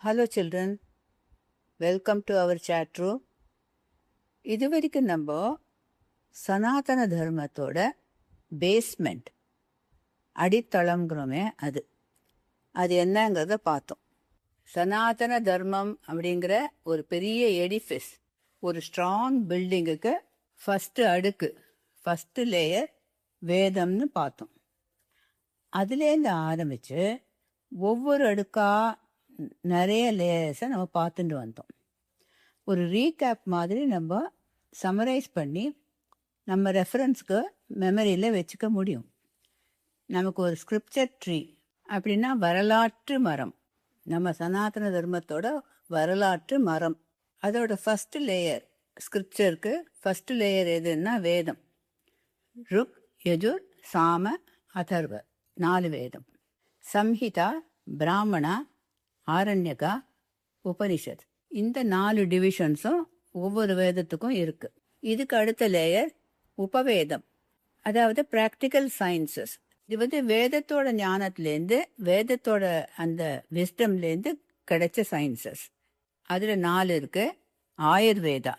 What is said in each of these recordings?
Hello children, welcome to our chat room. இது வரைக்கும் நம்ம சனாதன தர்மத்தோட பேஸ்மெண்ட் அடித்தளம்ங்கிறோமே அது என்னங்கிறத பார்த்தோம். சனாதன தர்மம் அப்படிங்கிற ஒரு பெரிய எடிஃபிஸ், ஒரு ஸ்ட்ராங் பில்டிங்குக்கு ஃபஸ்ட்டு லேயர் வேதம்னு பார்த்தோம். அதுலேருந்து ஆரம்பித்து ஒவ்வொரு அடுக்காக நிறைய லேயர்ஸை நம்ம பார்த்துட்டு வந்தோம். ஒரு ரீகேப் மாதிரி நம்ம சம்மரைஸ் பண்ணி நம்ம ரெஃபரன்ஸ்க்கு மெமரியில் வச்சுக்க முடியும். நமக்கு ஒரு ஸ்கிரிப்சர் ட்ரீ அப்படின்னா வரலாற்று மரம், நம்ம சனாதன தர்மத்தோட வரலாற்று மரம். அதோட ஃபஸ்ட்டு லேயர் ஸ்கிரிப்சருக்கு ஃபஸ்ட்டு லேயர் எதுன்னா வேதம். ருக், யஜுர், சாம, அதர்வ 4 வேதம். சம்ஹிதா, பிராமணா, ஆரண்யகா, உபனிஷத், இந்த 4 டிவிஷன்ஸும் ஒவ்வொரு வேதத்துக்கும் இருக்குது. இதுக்கு அடுத்த லேயர் உபவேதம், அதாவது ப்ராக்டிக்கல் சயின்சஸ். இது வேதத்தோட ஞானத்துலேருந்து, வேதத்தோட அந்த விஸ்டம்லேருந்து கிடைச்ச சயின்சஸ். அதில் 4 இருக்குது. ஆயுர்வேதா,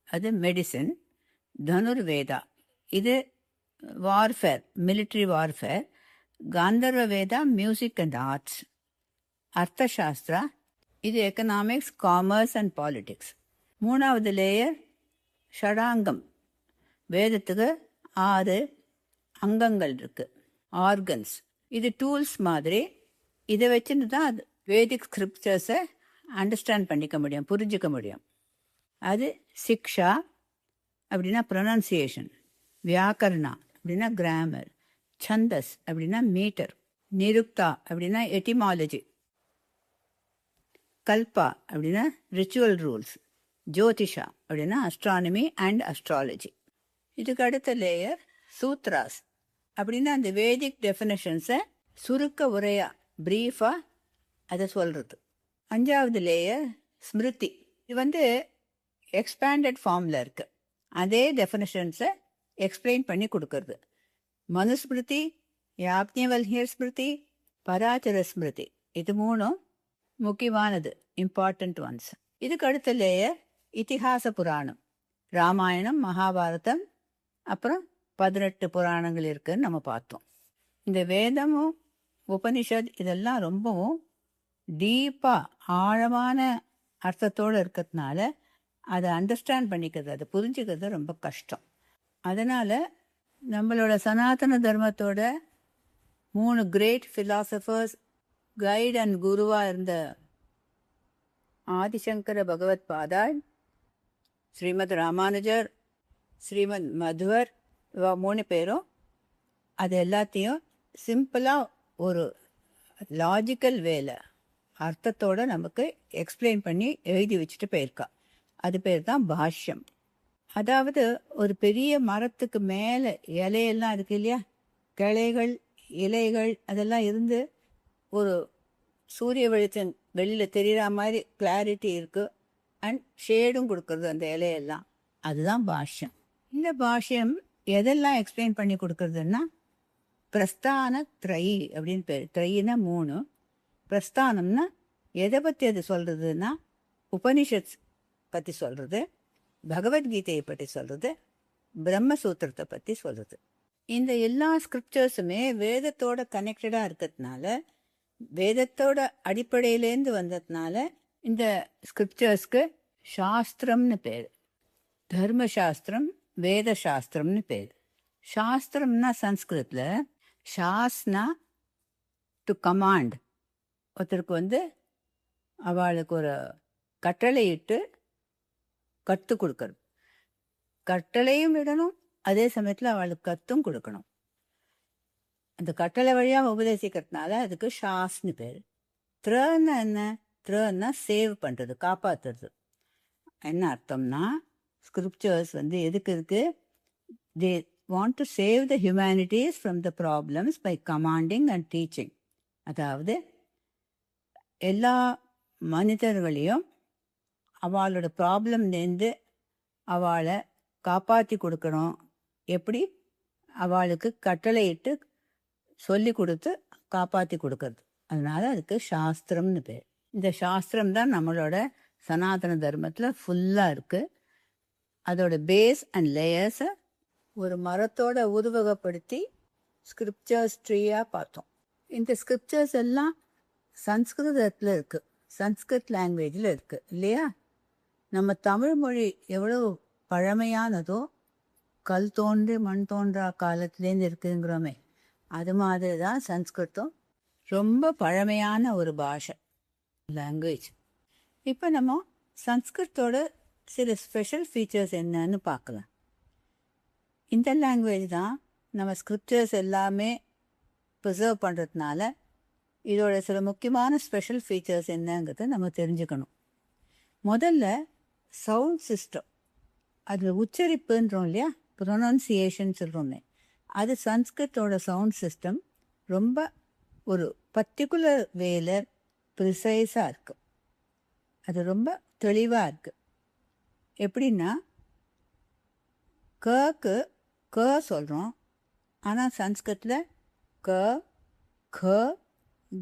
அது மெடிசன். தனுர்வேதா, இது warfare, military warfare. Gandharva Veda, music and arts. Arthashastra, இது எக்கனாமிக்ஸ், காமர்ஸ் அண்ட் பாலிட்டிக்ஸ். 3வது லேயர் ஷடாங்கம். வேதத்துக்கு 6 அங்கங்கள் இருக்குது, ஆர்கன்ஸ். இது டூல்ஸ் மாதிரி. இதை வச்சுன்னு தான் அது வேதிக் ஸ்கிரிப்சர்ஸை அண்டர்ஸ்டாண்ட் பண்ணிக்க முடியும், புரிஞ்சிக்க முடியும். அது சிக்ஷா அப்படின்னா ப்ரொனன்சியேஷன், வியாக்கரணா அப்படின்னா கிராமர், சந்தஸ் அப்படின்னா மீட்டர், நிருக்தா அப்படின்னா எட்டிமாலஜி, கல்பா அப்படின்னா ரிச்சுவல் ரூல்ஸ், ஜோதிஷா அப்படின்னா அஸ்ட்ரானமி அண்ட் அஸ்ட்ராலஜி. இதுக்கு அடுத்த லேயர் சூத்ராஸ் அப்படின்னா அந்த வேதிக் டெஃபினேஷன்ஸை சுருக்க உரையா, ப்ரீஃபாக அதை சொல்கிறது. 5வது லேயர் ஸ்மிருதி. இது எக்ஸ்பேண்டட் ஃபார்மில் இருக்குது, அதே டெஃபினேஷன்ஸை எக்ஸ்பிளைன் பண்ணி கொடுக்கறது. மனுஸ்மிருதி, யாக்ஞவல்கியர் ஸ்மிருதி, பராச்சர ஸ்மிருதி, இது 3 முக்கியமானது, இம்பார்ட்டண்ட் ஒன்ஸ். இதுக்கு அடுத்த லேயர் இதிகாச புராணம், ராமாயணம், மகாபாரதம், அப்புறம் 18 புராணங்கள் இருக்குதுன்னு நம்ம பார்த்தோம். இந்த வேதமும் உபனிஷத் இதெல்லாம் ரொம்பவும் டீப்பாக ஆழமான அர்த்தத்தோடு இருக்கிறதுனால அதை அண்டர்ஸ்டாண்ட் பண்ணிக்கிறது, அதை புரிஞ்சுக்கிறது ரொம்ப கஷ்டம். அதனால் நம்மளோட சனாதன தர்மத்தோட 3 கிரேட் ஃபிலாசபர்ஸ், கைட் அண்ட் குருவாக இருந்த ஆதிசங்கர பகவத் பாதாள், ஸ்ரீமத் ராமானுஜர், ஸ்ரீமத் மதுவர், 3 பேரும் அது எல்லாத்தையும் சிம்பிளாக ஒரு லாஜிக்கல் வேல அர்த்தத்தோடு நமக்கு எக்ஸ்பிளைன் பண்ணி எழுதி வச்சுட்டு போயிருக்கா. அது பேர் தான் பாஷ்யம். அதாவது ஒரு பெரிய மரத்துக்கு மேலே இலையெல்லாம் இருக்குது இல்லையா, கிளைகள், இலைகள் அதெல்லாம் இருந்து ஒரு சூரிய வெளிச்சம் வெளியில் தெரிகிற மாதிரி கிளாரிட்டி இருக்குது, அண்ட் ஷேடும் கொடுக்குறது அந்த இலையெல்லாம். அதுதான் பாஷ்யம். இந்த பாஷ்யம் எதெல்லாம் எக்ஸ்பிளைன் பண்ணி கொடுக்குறதுன்னா பிரஸ்தான த்ரயி அப்படின்னு பேர். த்ரயினா 3. பிரஸ்தானம்னா எதை பற்றி அது சொல்கிறதுன்னா உபனிஷத் பற்றி சொல்கிறது, பகவத்கீதையை பற்றி சொல்கிறது, பிரம்மசூத்திரத்தை பற்றி சொல்கிறது. இந்த எல்லா ஸ்கிரிப்சர்ஸுமே வேதத்தோட கனெக்டடாக இருக்கிறதுனால, வேதத்தோட அடிப்படையிலேருந்து வந்ததுனால இந்த ஸ்கிரிப்சர்ஸ்க்கு சாஸ்திரம்னு பேர். தர்மசாஸ்திரம், வேத சாஸ்திரம்னு பேர். சாஸ்திரம்னா சன்ஸ்கிருத்தில், ஷாஸ்னா டு கமாண்ட். ஒருத்தருக்கு அவளுக்கு ஒரு கட்டளையிட்டு கற்றுக் கொடுக்கறது. கட்டளையும் விடணும், அதே சமயத்தில் அவளுக்கு கற்றும் கொடுக்கணும். அந்த கட்டளை வழியாக உபதேசிக்கிறதுனால அதுக்கு ஷாஸ்னு பேர். த்ரன்னா என்ன? த்ரன்னா சேவ் பண்ணுறது, காப்பாற்றுறது. என்ன அர்த்தம்னா ஸ்கிரிப்சர்ஸ் எதுக்கு இருக்கு? They want to save the humanities from the problems by commanding and teaching. அதாவது எல்லா மனிதர்களையும் அவளோட ப்ராப்ளம்லேருந்து அவளை காப்பாற்றி கொடுக்கணும். எப்படி? அவளுக்கு கட்டளையிட்டு சொல்லி கொடுத்து காப்பாற்றி கொடுக்கறது. அதனால அதுக்கு சாஸ்திரம்னு பேர். இந்த சாஸ்திரம் தான் நம்மளோட சனாதன தர்மத்தில் ஃபுல்லாக இருக்குது. அதோட பேஸ் அண்ட் லேயர்ஸை ஒரு மரத்தோட உருவகப்படுத்தி ஸ்கிரிப்சர்ஸ் ட்ரீயாக பார்த்தோம். இந்த ஸ்கிரிப்சர்ஸ் எல்லாம் சன்ஸ்கிருதத்தில் இருக்குது, சன்ஸ்கிருத் லாங்குவேஜில் இருக்குது இல்லையா? நம்ம தமிழ் மொழி எவ்வளோ பழமையானதோ, கல் தோன்றி மண் தோன்றா காலத்துலேருந்து இருக்குங்கிறோமே, அது மாதிரி தான் சன்ஸ்கிருதம் ரொம்ப பழமையான ஒரு பாஷை, லாங்குவேஜ். இப்போ நம்ம சன்ஸ்கிருத்தோட சில ஸ்பெஷல் ஃபீச்சர்ஸ் என்னன்னு பார்க்கலாம். இந்த லாங்குவேஜ் தான் நம்ம ஸ்கிரிப்சர்ஸ் எல்லாமே ப்ரிசர்வ் பண்ணுறதுனால இதோட சில முக்கியமான ஸ்பெஷல் ஃபீச்சர்ஸ் என்னங்கிறத நம்ம தெரிஞ்சுக்கணும். முதல்ல சவுண்ட் சிஸ்டம், அது உச்சரிப்புன்றோம் இல்லையா, ப்ரொனன்சியேஷன் சொல்கிறோமே, அது சன்ஸ்கிருத்தோட சவுண்ட் சிஸ்டம் ரொம்ப ஒரு பர்டிகுலர் வேல ப்ரிசைஸாக இருக்குது. அது ரொம்ப தெளிவாக இருக்குது. எப்படின்னா, கக்கு க சொல்கிறோம், ஆனால் சன்ஸ்கிருத்தில் க, க,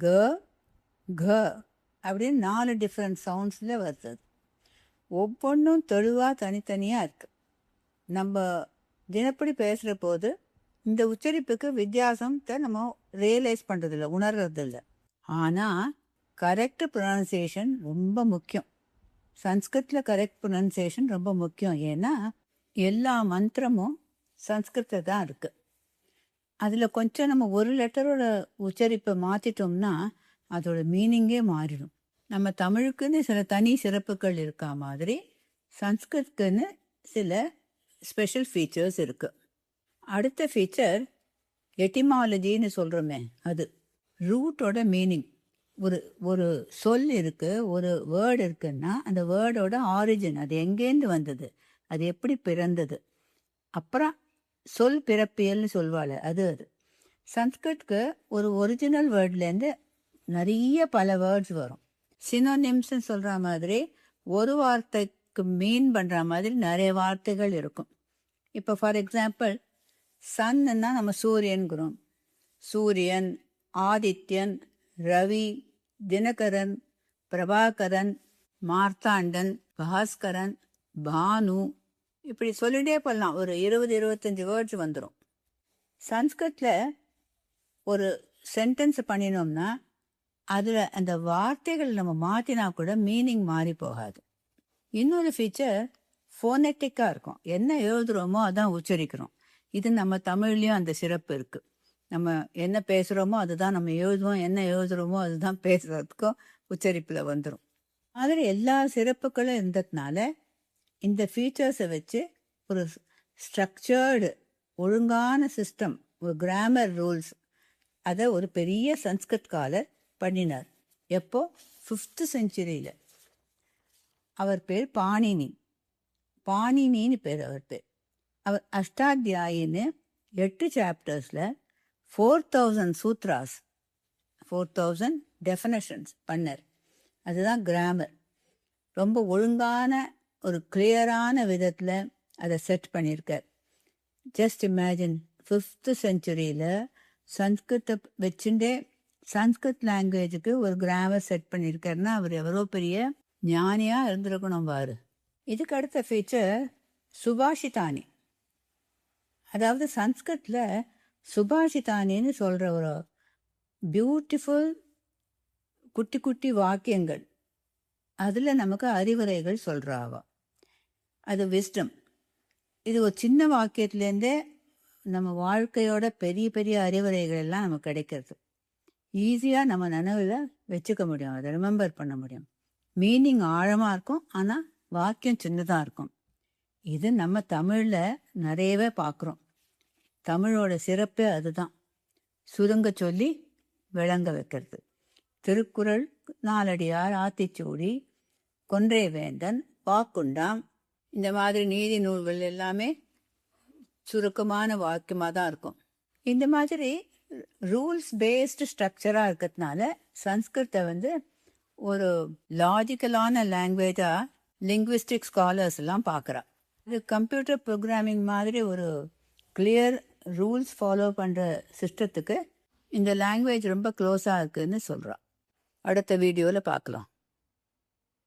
க, க அப்படின்னு 4 டிஃப்ரெண்ட் சவுண்ட்ஸில் வருது. ஒவ்வொன்றும் தெளிவாக தனித்தனியாக இருக்குது. நம்ம தினப்படி பேசுகிற போது இந்த உச்சரிப்புக்கு வித்தியாசத்தை நம்ம ரியலைஸ் பண்ணுறதில்ல, உணர்றதில்ல. ஆனால் கரெக்ட் ப்ரொனன்சியேஷன் ரொம்ப முக்கியம். சன்ஸ்கிருத்தில் கரெக்ட் ப்ரொனன்சியேஷன் ரொம்ப முக்கியம். ஏன்னா எல்லா மந்திரமும் சன்ஸ்கிருத்தில் தான் இருக்குது. அதில் கொஞ்சம் நம்ம ஒரு லெட்டரோட உச்சரிப்பை மாற்றிட்டோம்னா அதோட மீனிங்கே மாறிடும். நம்ம தமிழுக்குன்னு சில தனி சிறப்புகள் இருக்கா மாதிரி சன்ஸ்கிருத்துக்குன்னு சில ஸ்பெஷல் ஃபீச்சர்ஸ் இருக்குது. அடுத்த ஃபீச்சர் எட்டிமாலஜின்னு சொல்கிறோமே, அது ரூட்டோட மீனிங். ஒரு சொல் இருக்குது, ஒரு வேர்டு இருக்குன்னா அந்த வேர்டோட ஆரிஜின், அது எங்கேருந்து வந்தது, அது எப்படி பிறந்தது, அப்புறம் சொல் பிறப்பியல்னு சொல்வாள், அது சன்ஸ்கிருத்துக்கு ஒரு ஒரிஜினல் வேர்ட்லேருந்து நிறைய பல வேர்ட்ஸ் வரும். சினோனிம்ஸ்ன்னு சொல்கிற மாதிரி ஒரு வார்த்தைக்கு மீன் பண்ணுற மாதிரி நிறைய வார்த்தைகள் இருக்கும். இப்போ ஃபார் எக்ஸாம்பிள் சன்னுன்னா நம்ம சூரியன்கிறோம். சூரியன், ஆதித்யன், ரவி, தினகரன், பிரபாகரன், மார்த்தாண்டன், பாஸ்கரன், பானு, இப்படி சொல்லிட்டே போடலாம். ஒரு 20-25 வேர்ட்ஸ் வந்துடும். சன்ஸ்கிருத்தில் ஒரு சென்டென்ஸ் பண்ணினோம்னா அதில் அந்த வார்த்தைகள் நம்ம மாற்றினா கூட மீனிங் மாறி போகாது. இன்னொரு ஃபீச்சர் ஃபோனெட்டிக்காக இருக்கும். என்ன எழுதுகிறோமோ அதான் உச்சரிக்கிறோம். இது நம்ம தமிழ்லேயும் அந்த சிறப்பு இருக்குது. நம்ம என்ன பேசுகிறோமோ அதுதான் நம்ம எழுதுவோம், என்ன எழுதுகிறோமோ அதுதான் பேசுகிறதுக்கும் உச்சரிப்பில் வந்துடும். மாதிரி எல்லா சிறப்புகளும் இருந்ததுனால இந்த ஃபீச்சர்ஸை வச்சு ஒரு ஸ்ட்ரக்சர்டு ஒழுங்கான சிஸ்டம், ஒரு கிராமர் ரூல்ஸ், அதை ஒரு பெரிய சன்ஸ்கிருத்காரர் பண்ணினார். எப்போ? 5th செஞ்சுரியில். அவர் பேர் பாணினி. பாணினின்னு பேர் அவர் பேர். அவர் அஷ்டாத்தியாயின்னு 8 சாப்டர்ஸில் 4000 சூத்ராஸ், 4000 டெஃபினேஷன்ஸ் பண்ணார். அதுதான் கிராமர். ரொம்ப ஒழுங்கான ஒரு கிளியரான விதத்தில் அதை செட் பண்ணியிருக்கார். ஜஸ்ட் இமேஜின், 5th செஞ்சுரியில் சன்ஸ்கிருத்தை வச்சுட்டே சன்ஸ்கிருத் லாங்குவேஜுக்கு ஒரு கிராமர் செட் பண்ணியிருக்காருன்னா அவர் எவ்வளோ பெரிய ஞானியாக இருந்திருக்கணும் பாரு. இதுக்கு அடுத்த ஃபீச்சர் சுபாஷிதானி. அதாவது சன்ஸ்கிருத்தில் சுபாஷிதானின்னு சொல்கிற ஒரு பியூட்டிஃபுல் குட்டி குட்டி வாக்கியங்கள், அதில் நமக்கு அறிவுரைகள் சொல்கிறாவா. அது விஸ்டம். இது ஒரு சின்ன வாக்கியத்துலேருந்தே நம்ம வாழ்க்கையோட பெரிய பெரிய அறிவுரைகள் எல்லாம் நமக்கு கிடைக்கிறது. ஈஸியாக நம்ம நினைவில் வச்சுக்க முடியும், அதை ரிமெம்பர் பண்ண முடியும். மீனிங் ஆழமாக இருக்கும், ஆனால் வாக்கியம் சின்னதாக இருக்கும். இது நம்ம தமிழில் நிறையவே பார்க்குறோம். தமிழோட சிறப்பே அதுதான், சுருங்க சொல்லி விளங்க வைக்கிறது. திருக்குறள், நாலடியார், ஆத்திச்சூடி, கொன்றை வேந்தன், வாக்குண்டாம், இந்த மாதிரி நீதி நூல்கள் எல்லாமே சுருக்கமான வாக்கியமாக தான் இருக்கும். இந்த மாதிரி ரூல்ஸ் பேஸ்டு ஸ்ட்ரக்சராக இருக்கிறதுனால சன்ஸ்கிருத்தை ஒரு லாஜிக்கலான லாங்குவேஜாக லிங்குவிஸ்டிக் ஸ்காலர்ஸ் எல்லாம் பார்க்குறா. இது கம்ப்யூட்டர் ப்ரோக்ராமிங் மாதிரி ஒரு கிளியர் ரூல்ஸ் ஃபாலோ பண்ணுற சிஸ்டத்துக்கு இந்த லாங்குவேஜ் ரொம்ப க்ளோஸாக இருக்குதுன்னு சொல்கிறா. அடுத்த வீடியோவில் பார்க்கலாம்.